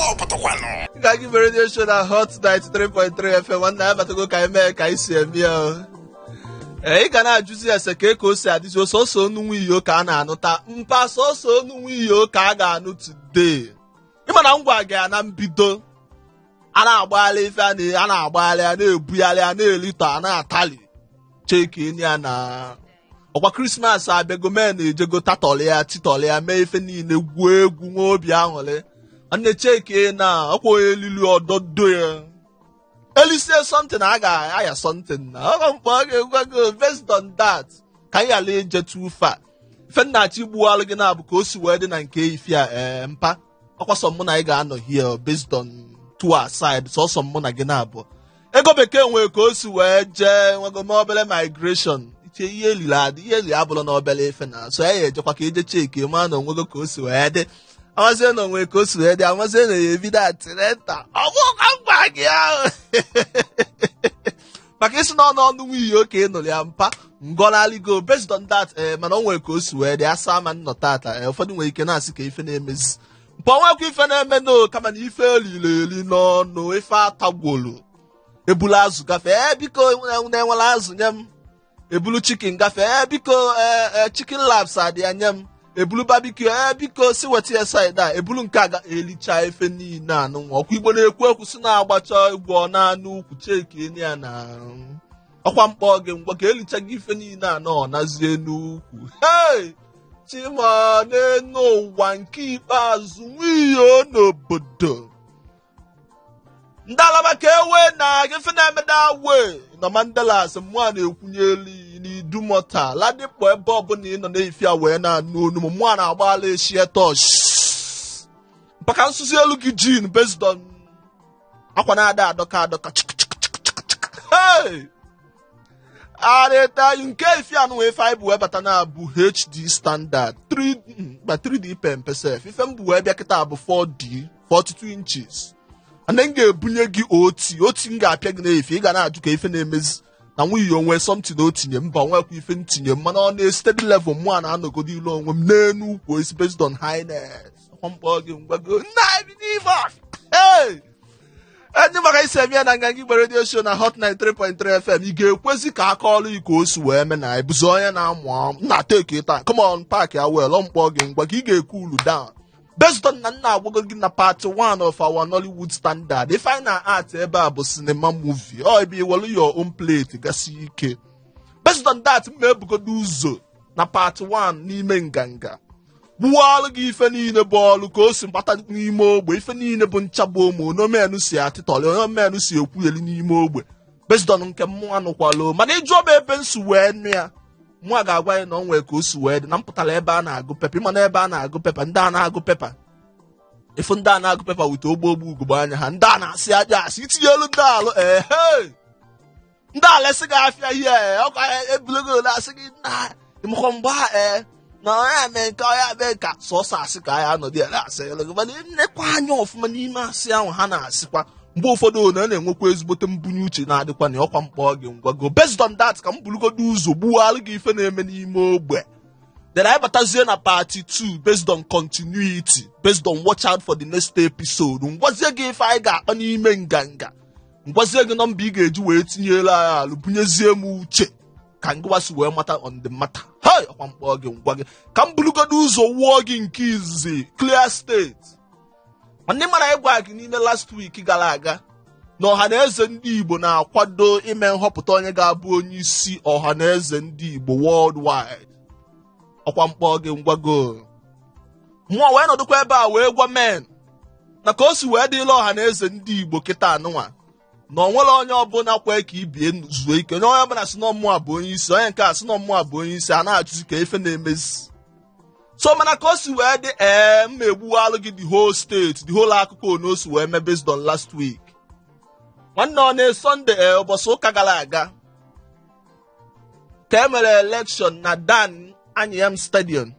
Gagi Radio Show na Hot 93.3 FM. One night batago ka eme ka isi emi o. Ị ga na-ajụzi ese ka o si adịzi ososo nnu iyo ka a na-anụta mpa soso nnu iyo ka a ga-anụ today. Ịma na ngwa ga na mbido a na-agbaghalị ife a na-agbaghalị a na-ebugharị a na-elito a na-atali cheki enyi ya na ọkwa Christmas abịago mee na-ejego tatọlị ya titọlị ya mee ife niile gwuo egwu nwa obi aṅụrị nne cheki na ọkwa elili ọdọdo ya elisie something a ga-aya something na ọ mkpa ọ ga-egwago based on that ka anyị ala eje too far ife nnachi gbuwalụ gị na-abụ ka o si wee dị na nke ife a mpa ọkwa sọ mụ na anyị ga-anọ here based on two aside sọsọ mụ na gị na-abụ ego bekee nwee ka o si wee jee nwego ma obele migration iche ihe eli abụrụ na obele ife na so ya ejekwa ka eje cheki ma na onwego ka o si wee dị amazie na onwe ka o si wee dị amazie na ya ebido atireta ọ bụ ka mgba gị ahụ maka isi na ọnụ nwunye oke nụrụ ya mpa ngọnaligo based on that mana onwe ka o si wee dị asa ma nnọ tata ụfọdụ nwere ike na-asị ka ife na-emezi mpa onwekwa ife na-eme no kama na ife elili n'ọnụ ife atagwolu ebulu azụ gafee biko na-enwere azụ nye m ebulu chicken gafee biko chicken laps adị ya nye m ebulu barbecue biko si weta ya side a ebulu nke aga elicha efe niile anụ nwa ọkwa igbo na-ekwu ekwu si na-agbacha egwu ọ na-anụ ukwu cheki enyi ya na ọkwa mkpọ gị ngwa ka elicha gị ife niile anọ ọ nazie n'ukwu hey chima n'enu ụwa nke ikpeazụ nwiyo n'obodo ndị alaba ka ewe na gefe na-emeda we na Mandelas mmụọ na-ekwunye elu n'idumota ladịkpọ ebe ọbụla ị nọ na-efi a wee na-anụ onu mmụọ na-agbala eshie tosh mpaka nsụzi elu gị jin based on akwa na-ada adọka hey arịta nke ifi anụ wee fi bụ wee bata na bụ HD standard 3D pempesef ife mbụ wee bịa kịta bụ 4D 42 inches ana m ga-ebunye gị oti m ga-apịa gị n'efe ị ga na-ajụ ka ife na-emezi na nwunye onwe something o tinye mba nwekwa ife ntinye mana ọ na-steady level mụ a na-anọgodo ilu onwe m n'enu ukwu isi based on highness mkpọ gị ngwago ndị maka isi eme ya na nga gị gbere Radio Show na Hot 93.3 FM ị ga-ekwezi ka aka ọrụ iko o si wee mee na ebuzi onye na-amụ na take taa come on park ya well ọ mkpọ gị ngwa ka ị ga-ekwu ulu down based on na nna agwago gị na part 1 of our Nollywood standard if I na art ebe a bụ cinema movie or ebe iwelu your own plate gasi ike based on that mma ebugodo ụzọ na part 1 n'ime nganga gbuwalụ gị ife niile bụ ọlụ ka o si mkpata n'ime ogbe ife niile bụ nchagbu ụmụ n'omenu si atịtọlị omenu si ekwugheli n'ime ogbe based on nke mmụọ anụkwalụ mana ịjụ ọba ebe nsu wee nụ ya mụa ga-agwa ya na ọ nwee ka o si wee dị na mpụtara ebe a na-agụ pepa ịma na ebe a na-agụ pepa ndị a na-agụ pepa ifu ndị a na-agụ pepa wite ogbo ugogbe anya ha ndị a na-asị aja asị itinye elu ndị alụ ndị alesị gị afịa ihe ọ ga ebulogo ole asị gị na ịmụkọ mgbe na ọya mee nke ọya mee ka sọsọ asị ka ya anọdị ya na-asị elu mana nnekwa anya ọfụma n'ime asị ahụ ha na-asịkwa mgbe ụfọdụ ọ na-enwekwa ezigbote mbunye uche na-adịkwa na ọkwa mkpọ gị ngwago based on that ka m burugodo ụzọ gbuwalụ gị ife na-eme n'ime ogbe then anyị batazie na part 2 based on continuity based on watch out for the next episode ngwazie gị ife anyị ga-akpa n'ime nganga ngwazie gị nọmba ị ga-eji wee tinyelu anyị alụ bunyezie m uche ka ngwasi wee mata on the matter hey ọkwa mkpọ gị ngwa gị ka m burugodo ụzọ wụọ gị nke izizi clear state ndị mara ịgwa gị n'ime last week gara aga na ọhaneze ndị Igbo na-akwado ime nhọpụta onye ga-abụ onye isi ọhaneze ndị Igbo worldwide ọkwa mkpọ gị ngwago mmụọ wee nọdụkwa ebe a wee gwa men na ka o si wee dịla ọhaneze ndị Igbo kịta anụnwa na onwere onye ọbụla kwee ka ibie zuo ike onye ọbụla si na mmụọ bụ onye isi onye nke a si na mmụọ bụ onye isi a na-achụzi ka efe na-emezi so mana ka o si wee dị mma egbuwalụ gị the whole state the whole akụkọ ono o si wee mee based on last week nwanne ọ na Sunday ụbọchị ụka gara aga ka e mere election na Dan Anyịam Stadium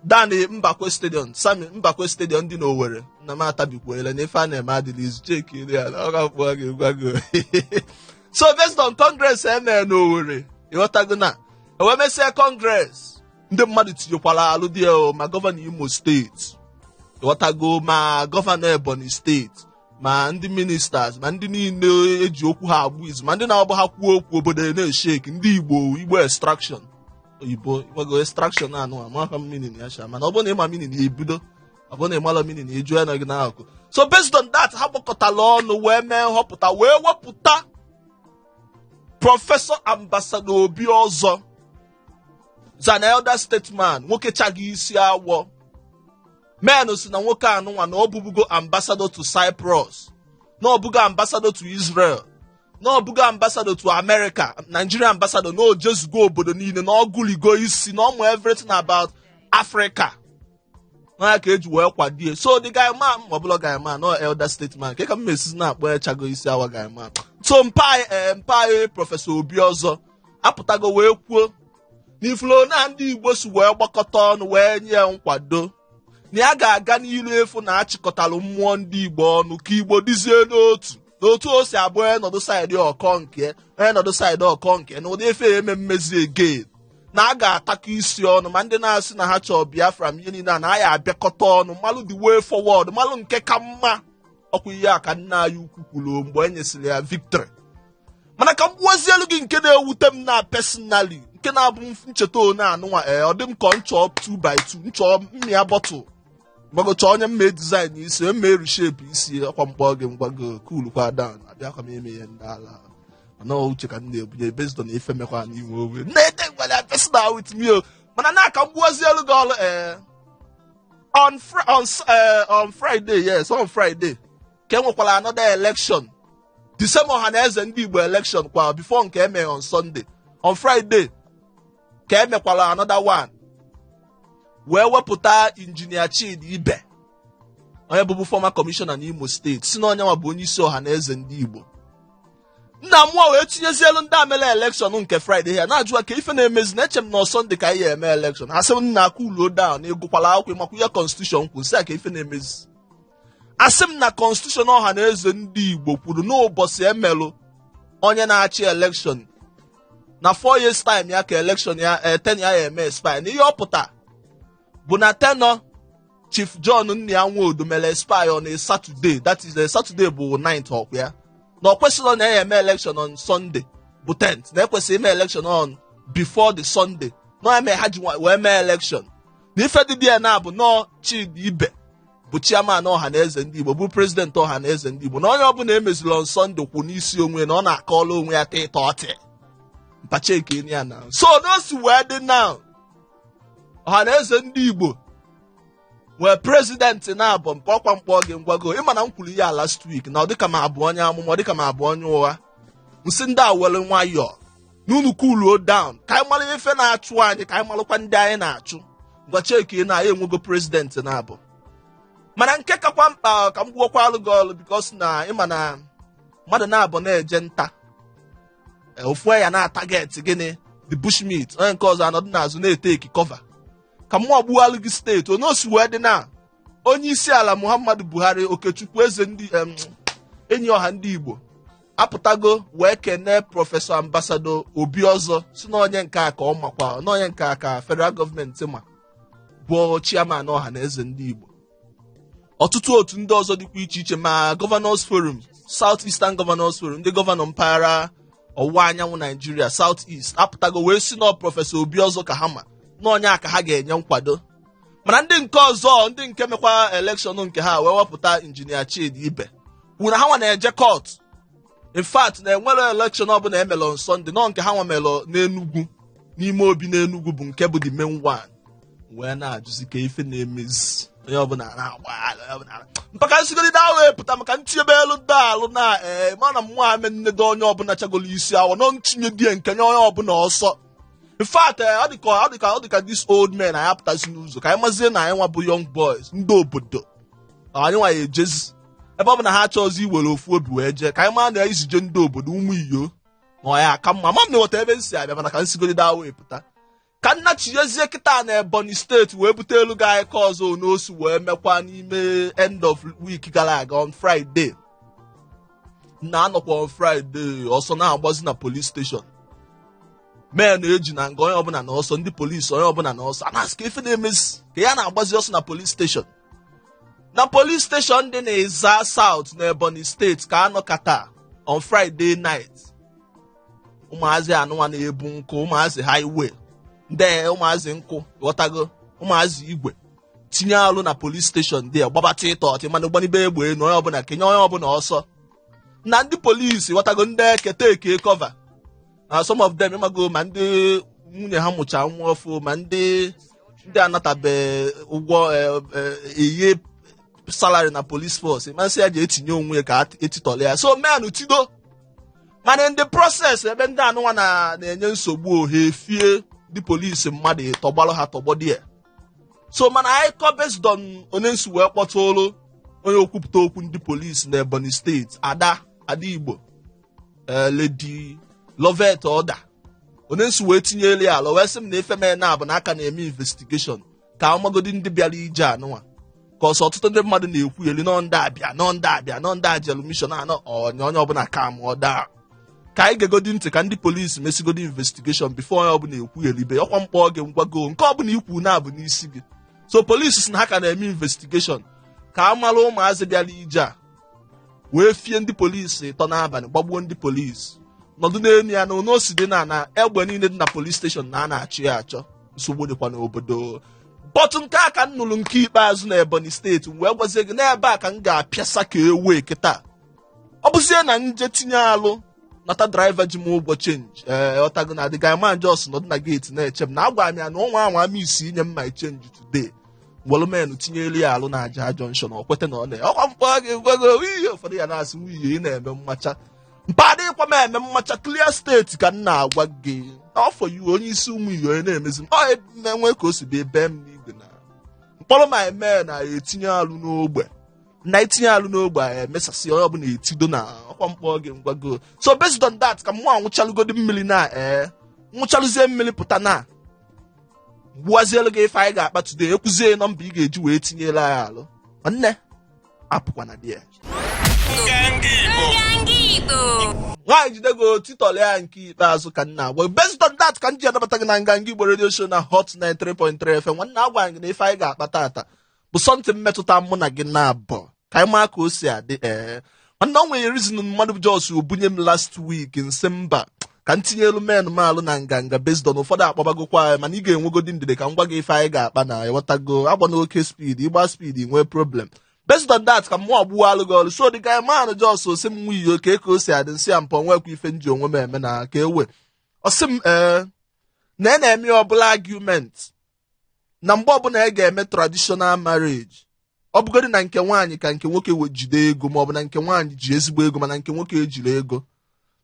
Dan Mbakwe Stadium Sami Mbakwe Stadium dị n'Owerri na m atabikwele na ife a na-eme adịla izu cheki iri ya na ọ ga-akpọ gị gwago so based on Congress emere n'Owerri ịghọtago na ewemesịa Congress ndị mmadụ tinyekwara alụ dị ma gọvanọ Imo steeti ghọtago ma gọvanọ Ebonyi steeti ma ndị ministers ma ndị niile eji okwu ha agbụ izu ma ndị na-abụ ha kwuo okwu obodo na-esheki ndị Igbo extraction oyibo nwego extraction anụ amaghị m meaning ya sha mana ọ bụrụ na ịma meaning ya ebido ọ bụrụ na ịmala meaning ya ejuo ya na gị n'akụkụ so based on that ha gbakọtala ọnụ wee mee nhọpụta wee wepụta Prọfesọ Ambassador Obiozor is an elder statesman nwoke chaghị isi awọ men si na nwoke anụnwa na ọ bụbugo ambassador to Cyprus na ọ bụgo ambassador to Israel na ọ bụgo ambassador to America Nigeria ambassador na o jezugo obodo niile na ọ gụligo isi na ọ ma everything about Africa na ya ka eji wee kwadie so the guy man ma ọbụla guy man no elder statesman ka m mesizi na-akpọ ya chago isi awa guy man so mpa Prọfesọ Obiozor apụtago wee kwuo n'iflo na ndị Igbo si wee gbakọta ọnụ wee nye nkwado na ya ga-aga n'ilu efu na achịkọtalụ mmụọ ndị Igbo ọnụ ka Igbo dịzie n'otu o si abụ nọdụ saịdị ọkọ nke na ụdị efe eme mmezi again na a ga-atakọ isi ọnụ ma ndị na-asị na ha chọọ Biafra ihe niile na ya abịakọta ọnụ malụ the way forward malụ nke ka mma ọkwa ihe a ka nna anyị ukwu kwuru mgbe e nyesịrị ya victory mana ka m gbuozielu gị nke na-ewute m na personally nke na-abụ ncheta one anụnwa ọ dị m ka nchọọ 2x2 nchọọ mmịa bọtụl mgbagocha onye mma design isi mma reshape isi ọkwa mkpọ gị mgbago cool kwa down abịakwa m eme ihe ndị ala mana uche ka m na-ebunye based on ife mekwa n'inwe owe na-ede ngwale personal with me mana na ka m gbuozielu gị ọlụ on Friday yes on Friday ka enwekwara another election the same ọhaneze ndị Igbo election kwa before nke eme on Sunday on Friday ka emekwala another one wee wepụta injinia Chidi Ibe onye bụbu former commissioner n'Imo steeti si na onye nwa bụ onye isi ọhaneze ndị Igbo nna mmụọ wee tinyezielu ndị amele election nke Friday ya na-ajụwa ka ife na-emezi na eche m na Sunday ka anyị eme election ha sị m na cool down ịgụkwala akwụkwọ ịmakwa ihe constitution kwuru si ka ife na-emezi asị m na constitution ọhaneze ndị Igbo kwuru n'ụbọchị emelụ onye na-achị election na 4 years time ya ka election ya 10 ya eme expire na ihe ọ pụta bụ na tenor Chief John Nnianwodo mere expire on a Saturday that is a Saturday bụ 9th ọkwa ya na ọ kwesịrị na ya eme election on Sunday bụ 10th na ekwesịrị ime election on before the Sunday na eme ha ji wee mee election na ife dị ya na bụ nọ Chidi Ibe bụ chairman ọhaneze ndị Igbo bụ president ọhaneze ndị Igbo na onye ọbụla emeziri on Sunday kwụ n'isi onwe na ọ na-akọọla onwe ya tịta ọtị mpacheke ya na so n'osi wee dị now ọhaneze ndị Igbo wee president na-abụ ọkwa mkpọ gị ngwago ịma na m kwuru ya last week na ọ dịka ma abụ onye amụma ọ dịka ma abụ onye ụgha nsị ndị a were nwayọọ n'unu cool down ka anyị mara ife na-achụ anyị ka anyị marụkwa ndị anyị na-achụ ngwa cheki na anyị enwego president na-abụ mana nke kakwa mkpa ka m gbuokwalụ gị ọlụ bikos na ịma na mmadụ na-abụ na-eje nta ofu ya na-ataget gịnị the bushmeat onye nke ọzọ anọdụ n'azụ na-eteki cover ka mmụọ gbuwalụ gị steeti onye osi wee dị na onye isi ala Muhammadu Buhari Okechukwu eze ndị enyi ọha ndị Igbo apụtago wee kene Prọfesọ Ambassador Obiozor si na onye nke a ka ọ makwa na onye nke a ka federal gọọmenti ma bụ chairman ọha na eze ndị Igbo ọtụtụ otu ndị ọzọ dịkwa iche iche ma Governors Forum South Eastern Governors Forum ndị gọvanọ mpaghara ọwụwa anyanwụ Nigeria South East apụtago wee si na Prọfesọ Obiozor ka ha ma na onye aka ha ga-enye nkwado mana ndị nke ọzọ ndị nke mekwa election nke ha wee wepụta injinia Chidi Ibe kwuru na ha nwa na-eje court in fact na enwere election ọbụla emere on Sunday nọ nke ha nwa mere n'Enugu n'ime obi n'Enugu bụ nke bụ the main one wee na-ajụzi ka ife na-emezi onye ọbụla na-agba mpaka nsigodi da wee pụta maka ntinyebe elu daalụ na mana mmụọ ame nnedo onye ọbụla chagolo isi awọ nọ ntinye die nke nye onye ọbụla ọsọ in fact ọ dịka this old man anyị apụtazi n'ụzọ ka anyị mazie na anyị nwa bụ young boys ndị obodo anyị nwa ya ejezi ebe ọ bụ na ha chọọzi iwere ofu obi wee jee ka anyị mara na izije ndị obodo ụmụ iyo ma ya aka mma ma m na-eweta ebe nsi abịa mana ka nsigodi da wee pụta ka nna chiezie kịta na Ebonyi steeti wee bute elu ga anyị ka ọzọ n'osi wee mekwa n'ime end of week gara aga on Friday na anọkwa on Friday ọsọ na-agbazi na police station mee na-eji na nga onye ọbụla na ọsọ ndị polisi onye ọbụla na ọsọ a na-asị ka ife na-emezi ka ya na-agbazi ọsọ na police station na police station dị n'Ịza South na Ebonyi State ka anọkata on Friday night. Ụmụazị anụnwa na-ebu nkụ, ụmụazị highway, ndị ụmụazị nkụ, ghọtago, ụmụazị igwe tinye alụ na police station dị gbabata ịtọtị mana gbanibe egbe enu onye ọbụla kenye onye ọbụla ọsọ. Na ndị polisi ghọtago ndị keta eke cover. Some of them ịmago ma ndị nwunye ha mụcha nwa ọfụ ma ndị anatabe ụgwọ eye salary na police force masị ya ji etinye onwe ka etitọla ya. So men tido mana in the process ebe ndị anụnwa na-enye nsogbu ohe fie ndị polisi mmadụ tọgbalụ ha tọgbọdị ya. So mana anyị kọ based on onye nsu wee kpọtụrụ onye okwupụta okwu ndị polisi na Ebonyi State Ada Igbo Lady Lovett Oda onye nsu wee tinyere ya ala wee sị m na ife mee na abụ na aka na-eme investigation ka amagodi ndị bịara ije anụnwa ka ọsọ ọtụtụ ndị mmadụ na-ekwu elu nọ ndị ajelu mission anọ onye ọbụla ka ma ọ daa ka anyị gegodi ntị ka ndị polisi mesigodi investigation before onye ọbụla ekwu elibe ọkwa mkpọ oge ngwago nke ọbụla ikwu na-abụ n'isi gị. So polisi si na ha ka na-eme investigation ka amara ụmụazị bịara ije a wee fie ndị polisi tọ n'abalị gbagbuo ndị polisi nọdụ n'elu ya na osi dị na egbe niile dị na police station na a na-achọ ya achọ. Nsogbu dịkwa n'obodo bọtụ nke a ka m nụrụ nke ikpeazụ na Ebonyi Steeti wee gwazie gị n'ebe a ka m ga-apịasa ka ewe kịta ọ bụzie na nje tinye alụ nata driver ji m ụgwọ chenji ọtago na the guy man just nọdụ na gate na-eche m na agwa m ya na ọnwa anwa m isi inye m my change today wọlụmenụ tinyelu ya alụ na aja junction ọ kwete na ọ na ọkwa mkpọ gị gwago ihe ụfọdụ ya na-asị nwunye ị na-eme mmacha mpadịkwa m eme mmacha clear steeti ka m na-agwa gị n'afọ yu onye isi ụmụ iyo onye na-emezi m ọ na-enwe ka o si bụ ebe m n'igwe na mkpọrọ ma eme na etinye alụ n'ogbe na itinye alụ n'ogbe emesasị onye ọbụla etido na ọkwa mkpọ gị ngwago. So based on that ka mụ anwụchalụgodi mmiri na nwụchalụzie mmiri pụta na gbuwazielu gị ife anyị ga-akpa today ekwuzie nọmba ị ga-eji wee tinyela ya alụ nne apụkwana dị ya. Nwaanyị jidego titọl ya nke ikpeazụ ka nna agwa based on that ka m ji anabata gị na Nganga Igbo Radio Show na Hot 93.3 FM. Nwanne agwa gị na ife anyị ga-akpa tata bụ sọntị mmetụta mụ na gị na-abụ ka anyị maa ka o si adị. Nwanne o nwere reason mmadụ jos obunye m last week nsị mba ka m tinye elu men maalụ na nganga based on ụfọdụ akpọbagokwa mana ị ga-enwegodi ndịde ka m gwa gị ife anyị ga-akpa na ewetago agba n'oke speed ịgba speed nwee problem. Based on that ka mmụọ ọgbụwa alụ gị ọrụ so dị ka man jos osi m nwe iyo ka o si adị nsị ya mpọ nwekwa ife nji onwe m eme na ka ewe ọsị m na na-eme ọbụla argument na mgbe ọbụla ga-eme traditional marriage ọ bụgodị na nke nwaanyị ka nke nwoke jide ego maọbụ na nke nwaanyị ji ezigbo ego mana nke nwoke ejiri ego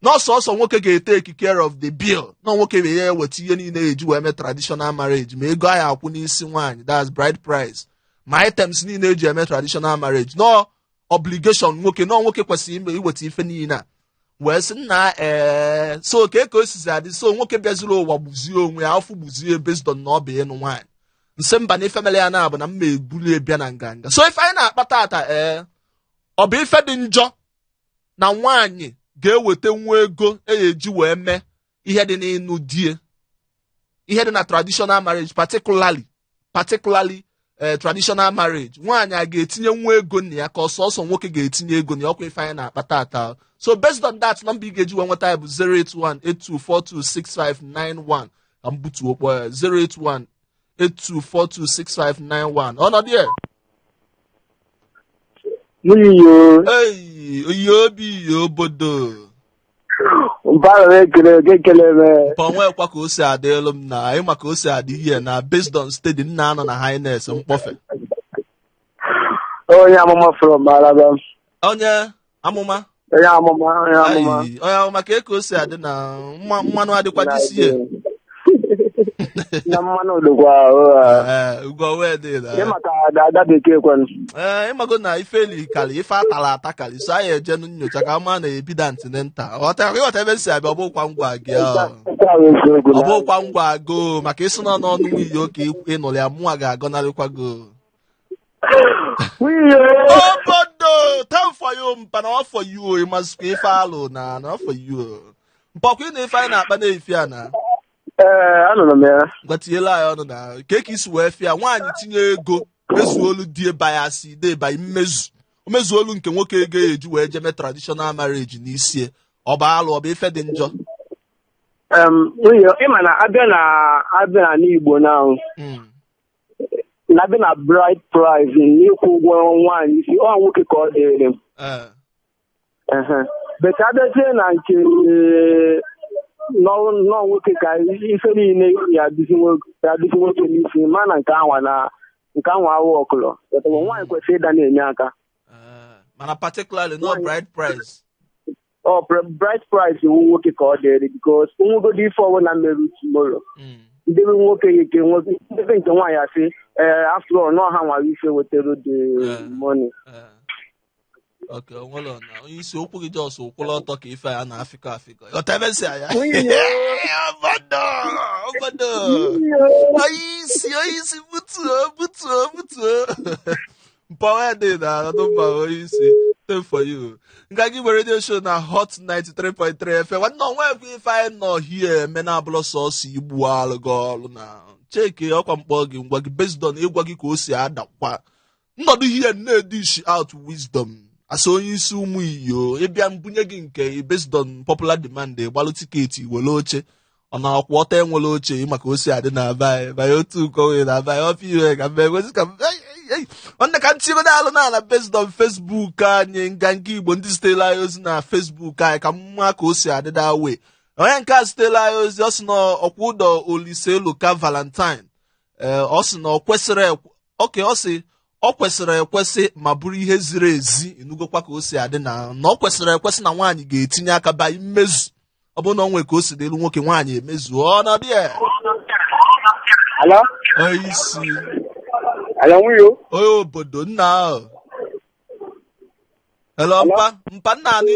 n'ọsọsọ nwoke ga-etake care of the bill na nwoke wee ya eweta ihe niile eji wee mee traditional marriage ma ego ahụ akwụ n'isi nwaanyị that's bride price ma items niile eji eme traditional marriage no obligation nwoke no nwoke kwesịrị iweta ife niile a wee sị nna so ka o sizi adị so nwoke bịaziri ụwa gbuzie onwe ya afọ gbuzie based on na ọ bụ ịnụ nwaanyị nsị mba na ife mere ya na-abụ na mma ebuli ebịa na nganga. So ife anyị na-akpata ata ọ bụ ife dị njọ na nwaanyị ga-eweta nwa ego eji wee mee ihe dị n'ịnụ die ihe dị na traditional marriage particularly traditional marriage nwaanyị a ga-etinye nwa ego na ya ka ọsọsọ nwoke ga-etinye ego na ọkwa ife anyị na-akpata ata. So based on that nọmba ị ga-eji wee nweta ya bụ 08182426591 ka m butuo kpọ ya 08182426591 ọnọdụ ya obi obodo nwekwa ka o si adị elu m na anyị maka o si adị ihe na based on steady nna anọ na highness mkpọfe onye amụma from Alabama onye amụma ka o si adị na mmanụ adịkwa disi ihe na mmanụ odogwa ugwo wee dị na maka ada bekee kwenu ịmago na ife kali ife atala atakali so anyị eje nyocha ka ama na-ebido antinenta ịghọta ebe si abịa ọbụkwa ngwa gị ọbụkwa ngwa go maka isi nọ n'ọnụ nwunye oke ịnụrụ ya mụnwa ga-agọnarịkwa go obodo time for you mpa na for you ịmazikwa ife alụ na for you mpọkwa ị na ife anyị na-akpa na-efi a na anụrụ m ya gwatiela anyị ọnụ na ka isi wee fịa nwaanyị tinye ego mezuolu die bayasi de by mmezu omezuolu nke nwoke ga-eji wee jeme traditional marriage n'isi ọ bụ alụ ọ bụ ife dị njọ ịma na abịa na n'Igbo na na-abịa na bride price n'ịkwụ ụgwọ nwaanyị isi ọ nwoke ka ọ dịrị beta abịazie na nke nọ nwoke ka ife niile ya adịzi nwoke n'isi mana nke anwa awụ ọkụlọ nwaanyị kwesịrị ịda na-enye aka mana particularly no bride price bride price iwu nwoke ka ọ dịrị because nwegodi ife ọbụla merụ tomorrow ndebe nwoke ndebe nke nwaanyị asị after all nọ ha nwara ife wetara the money. Okay, onwelo na onye isi okwu gị jos ụkwụla ọtọ ka ife a na-afịkọ ọtebesi ya obodo onye isi butuo mpawa dị na anọmba onye isi time for you nga gị nwere radio show na Hot 93.3 FM nwanne onwe ekwe ife anyị nọ hie eme na abụlọ sọsọ igbu alụ gị ọlụ na cheke ọkwa mkpọ gị ngwa gị based on ịgwa gị ka o si adakwa nnọdụ hie na-edish out wisdom asa onye isi ụmụ iyo ịbịa mbunye gị nke based on popular demand gbalụ tiketi were oche ọ na-akwụ ọta enwere oche maka o si adị na banye otu ụkọ wee na banye ọpụ ihe ka mbe gosi ka nwanne ka ntịgo na-alụ na based on Facebook anyị nganga Igbo ndị zitere anyị ozi na Facebook anyị ka mma ka o si adị da wee onye nke a zitere anyị ozi ọ sị na ọkwa ụdọ Olise Eloka Valentine ọ sị na ọ kwesịrị ekwesị ma bụrụ ihe ziri ezi inugokwa ka o si adị na ọ kwesịrị ekwesị na nwaanyị ga-etinye aka ba mmezu ọ bụrụ na ọ nwere ka o si dịlu nwoke nwaanyị emezu ọ nọ dị isi onye obodo nna ahụ hello mpa nna anyị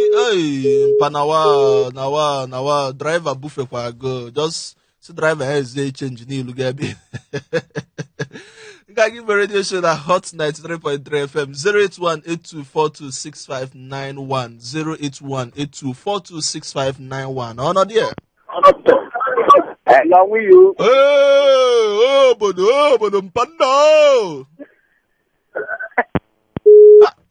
mpa nawa driver bufekwa go just si driver eze change n'ilu ga-ebe Ngagi radio show na Hot 93.3 FM 08182426591 08182426591 on there. Hello, we you. Obodo mpando.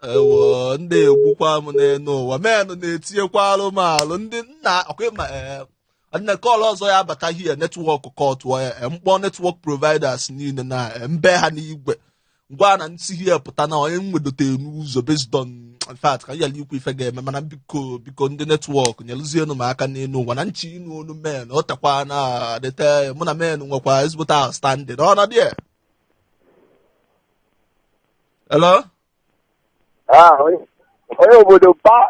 Ewo ndị egbukwa m n'enu ụwa menụ na-etinyekwa alụmalụ ndị nna ọkwa adịna kọọlụ ọzọ ya abata hie netwọk kọtụọ ya mkpọ netwọk providers niile na mbe ha n'igwe ngwa na ntị hie pụta na onye mwedote n'ụzọ based on in fact ka yala ikwu ife ga-eme mana biko ndị netwọk nyelụzienụ m aka n'elu ụwa na nchi inu onu men ọ takwa na adịte mụ na men nwekwa ezigbote outstanding ọnọdụ ya hello onye obodo pa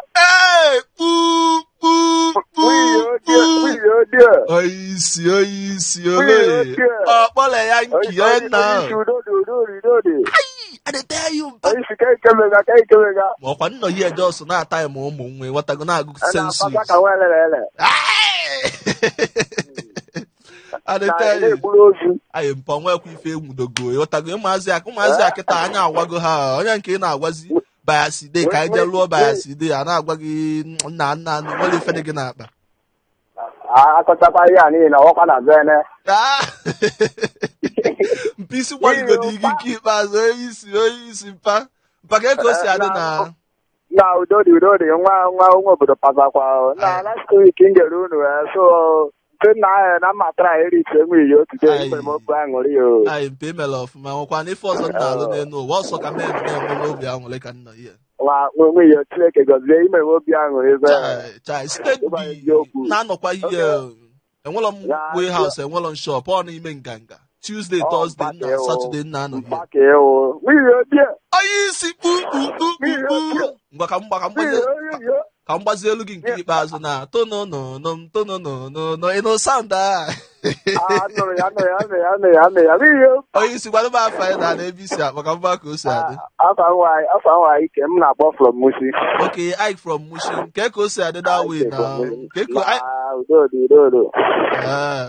Oisi ole ọkpọle ya nki onye nna I tell you ma ọkwa nnọ ihe jos na-ata ya ma ụmụ nwe watago na-agụ sensus anyị mpa nwekwa ife enwudogo watago ụmụazị akịta anya agwago ha onye nke ị na-agwazi bayaside ka anyị jee lụọ bayaside a na-agwa gị nna nwere ife dị gị n'akpa akọchakwa ihe a niile na ọkwa na bene mpa isi gwaligodi gị nke ikpeazụ onye isi mpa ka ego si adị na udo dị nwa obodo pazakwa na last week m gere unu so na matara erite enwe iyo today mgbe m okwu aṅụrị yo anyị mpa emela ọfụma nwekwa na ife ọzọ nna alụ n'elu ụwa ọsọ ka men na-enwe obi aṅụrị ka nna ihe nwe iyo Chineke gọzie ime obi aṅụrị site na-anọkwa ihe enwelọ m warehouse enwelọ m shop ọ n'ime nganga Tuesday Thursday na Saturday nna anọ ihe onye isi kpukpukpukpu ngwa ka m gbazie elu gị nke ikpeazụ na tononono ịnụ sound a onye isi gwara m afọ anyị na ebe isi akpa ka mba ka o si adị afọ nwaanyị ke m na-akpọ from Mushi. Okay, Ike from Mushi nke ka o si adị that way na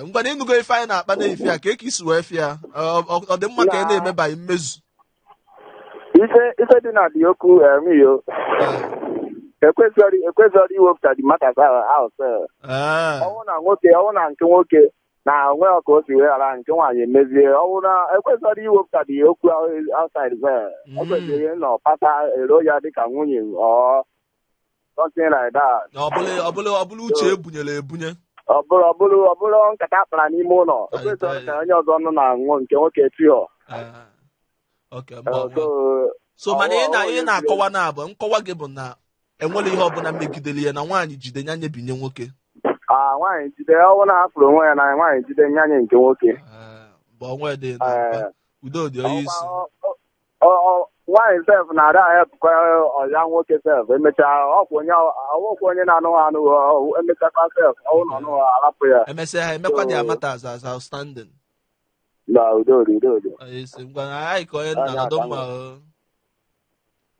ngwa na ịnụgo ife anyị na-akpa na-efi ya ka eke isi wee fịa ọ dị mma ka ị na-emebaghị mmezu ife dị na dị okwu miyo ekwesịrị iwepụta dị mata ahụ ọnwụ na nke nwoke na nwee ka o si wee ghara nke nwaanyị emezie ọ bụrụ na ekwesịrị iwepụtadị okwu outside there ekwesịrị nọ pata ero ya dịka nwunye or something like that. ọ bụla uche ebunyere ebunye. Ọ bụrụ nkata akpara n'ime ụlọ ekwesịrị ka onye ọzọ nọ na-aṅụ nke nwoke tio. So mana ị na-akọwa na abụ nkọwa gị bụ na enwere ihe ọbụla megidere ya na nwaanyị jide ya nyebinye nwoke. Nwaanyị jide ọnwụ na-afụrụ onwe ya na nwaanyị jide nyanye nke nwoke. Bụ onwe dị udo dị onye isi. Nwaanyị sef na-ada ahepụkwa ọya nwoke sef emechaa ọkwa onye na-anụghị anụghị emechakwa sef ọwụ na ọnụghị arapụ ya. Emesịa ha emekwa dị amata as outstanding. Na udo. Ngwa anyị ka onye nna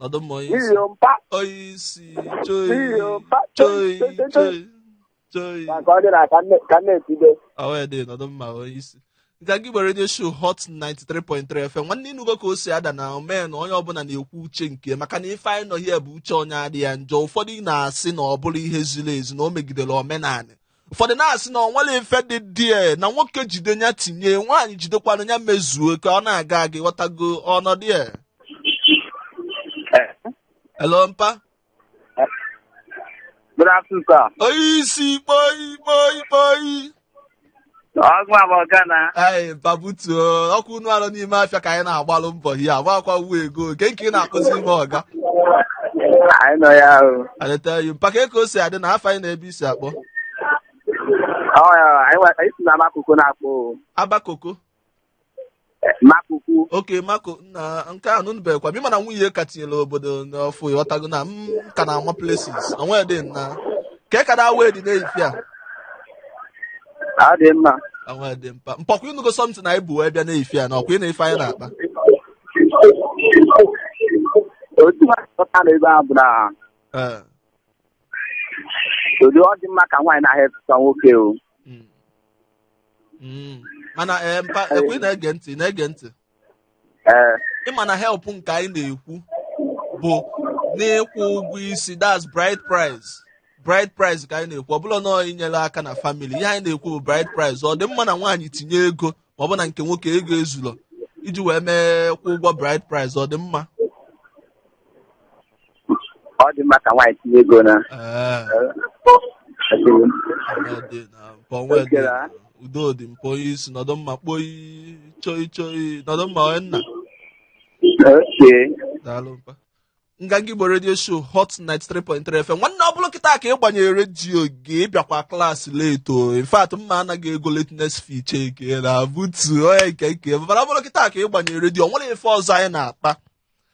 nọdụ mma onye isi choi nọdụ mma onye isi nke gị gbere redio show Hot 93.3 FM nwanne ịnụgo ka o si ada na omee na onye ọbụla na-ekwu uche nke maka na ife anyị nọ hie bụ uche onye adị ya njọ. Ụfọdụ na-asị na ọ bụrụ ihe ziri ezi na o megidere omenala, ụfọdụ na-asị na ọ nwere ife dị die na nwoke jide ya tinye nwaanyị jidekwana ya mezuo ka ọ na-aga aga ghọtago ọnọdụ ya. Hello mpa. Good afternoon, sir. Oisi kpoi. Babutu ọkụ unu alụ n'ime afịa ka anyị na-agbalụ mbọ ihe agbakwa uwe ego nke ị na-akụzi ime ọga. Anyị nọ ya ahụ. Aletaghị mpaka ka o si adị na afọ anyị na-ebe isi akpọ. Anyị si na Makoko na-akpọ. Abakoko? Makoko. Oke mako na nke a nụnụbekwa m ịma na nwunye ka tinyere obodo n'ọfụ ịghọtago na m ka na-ama places onwe dị na ka ka da wee dị n'efi a. Adị mma. Onwe dị mpa mpọkwa ịnụgo something na ibu wee bịa n'efi a na ọkwa ị na-efe anyị na-akpa. Otu ọta na ebe a bụ na ụdị ọ dị mma ka nwaanyị na-ahịa nwoke o. Mana mpa ekwe na-ege ntị ịma na help nke anyị na-ekwu bụ n'ịkwụ ụgwọ isi, that's bride price ka anyị na-ekwu. Ọ bụla na inyere aka na family ihe anyị na-ekwu bụ bride price. Ọ dị mma na nwaanyị tinye ego ma ọ bụ na nke nwoke ego ezulọ iji wee mee kwụ ụgwọ bride price. Ọ dị mma ka nwaanyị tinye ego na udo dị mpa onye isi nọdụ mma kpoyi choi nọdụ mma onye nna. Daalụ mpa. Nganga Igbo redio show Hot 93.3 FM nwanne ọ bụrụ kịta ka ị gbanyere redio gị bịakwa klaasị leto. In fact mma anaghị ego lateness fee cheke na butu onye nke mana ọ bụrụ kịta ka ị gbanyere redio nwere ife ọzọ anyị na-akpa